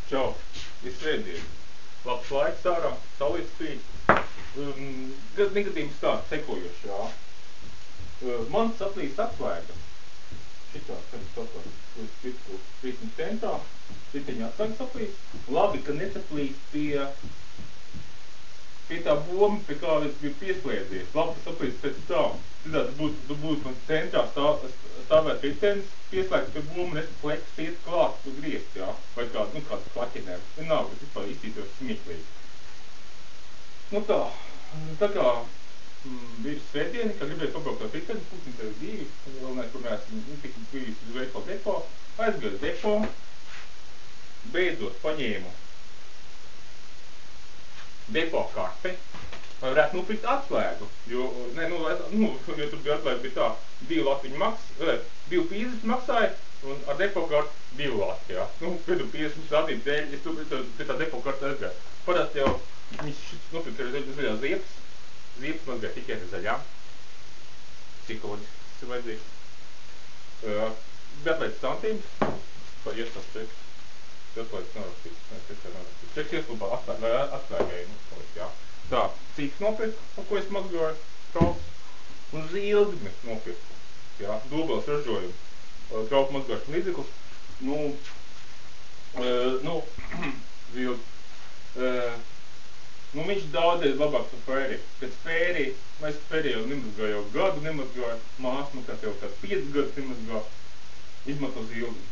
Čau, ir svētdiena. Labs laiks ārā, saulīt spīd. Negadījums tā, sekojoši, jā. Man saplīst atslēga. Šitā, kad saplīst, pirku rītņu centrā, riteņa atslēga saplīst. Labi, ka nesaplīst pie tā boma, pie kā es biju pieslēdzies. Labi, ka saplīst pēc tā. Citādi būtu man centrā stāvēt ritenis, pieslēgts pie boma, un es pleks iet klāt un griezt, jā. Vai kādu, kādu klaķinēm. Vienalga, tas vispār iztītos smieklīgi. Tā kā bija svētdieni, kad gribēju pabraukt ar riteni, pūksteni tev 2, vēl nekur neesmu tik bijis uz veikalu depo, aizgāju depo, beidzot paņēmu depo karti, lai varētu nopirkt atslēgu, jo tur bija atslēga bija tā, 2 latiņu maks, 2,50 maksāja, un ar depo karti 2 lati, jā. Pēc 50 latīt dēļ, es tu pie tā depo karti aizgāju. Parasti jau viņš nopirkt ar zaļā ziepes mazgāja tikai ar zaļām. Psiholoģiski tas ir vajadzīgs. Atlaidz santīmes, par iestās čeks. Atlaidz narakstīts. Čeks ieslūpā atslēgēju, jā. Tā, cīks nopirku, par ko es mazgāju, trauks, un zilgni nopirku, jā, dobels ražojumu, trauku mazgāšanu līdzeklis, zilgi. Viņš daudz labāk par fēri. Pēc fēri, es fēri jau nemazgāju, jau gadu nemazgāju, māsmu, kā tev kāds 5 gadus nemazgāju, izmanto zilgi.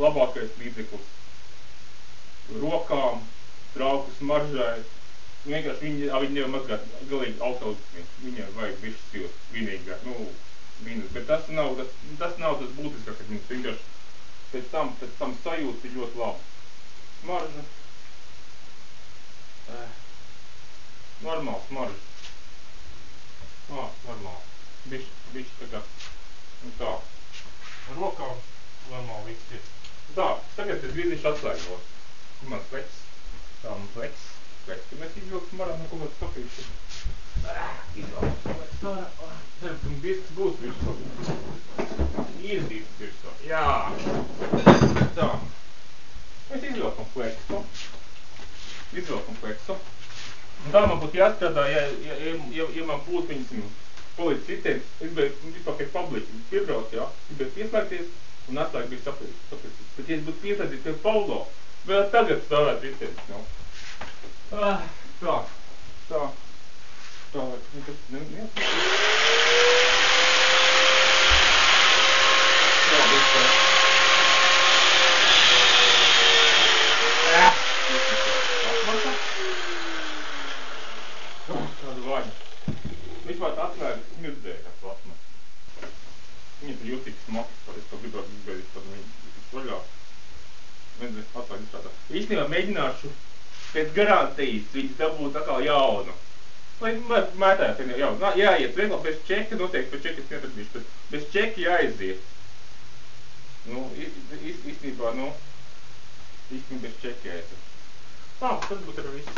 Labākais līdzeklis. Rokām, trauku smaržai. Vienkārši viņi nevar mazgāt galīgi augstaudzmi. Viņiem vajag višķi sils, vienīgā, mīnus. Bet tas nav tas būtiskākais, viņas vienkārši pēc tam sajūta ir ļoti labi. Smarža. Normāls smarža. Normāli. Bišķi tā kā. Rokām normāli viss ir. Tā, tagad es grīzīšu atslēgos. Kur man fleks? Tā man fleks. Kad mēs izvilksim arā no kaut kāds kafīšu. Izvilksim fleks arā. Ceram, ka disks būs virsā. Ir disks virsā. Jā. Tā. Mēs izvilkam fleksu. Un tā man būtu jāstrādā, ja man būtu viņas polīdz citienis, es biju vispār pie publiķi piebrauc, jā, es biju pieslēgties un atslēga bija saplīst. Bet ja es būtu pieslēgties pie Paulo, vēl tagad stāvēt citienis, nav. Tā, nekas neatslēg. Tā, bet tādu vaļu. Vispār tā atslēga smirdzēja kāds plasmas. Viņa tur jūtīgs smoks, es to gribētu izbeidīt, tad viņa vaļā. Vienzi atslēga izstrādā. Īstenībā mēģināšu pēc garantijas viņas dabūt atkal jaunu. Lai mētājās viņa jaunu. Jāiet vieglāk, bez čeka noteikti, bez čeka es netradīšu, bez čeka jāiziet. Īstenībā bez čeka jāiet. Tā, tas būtu arī viss.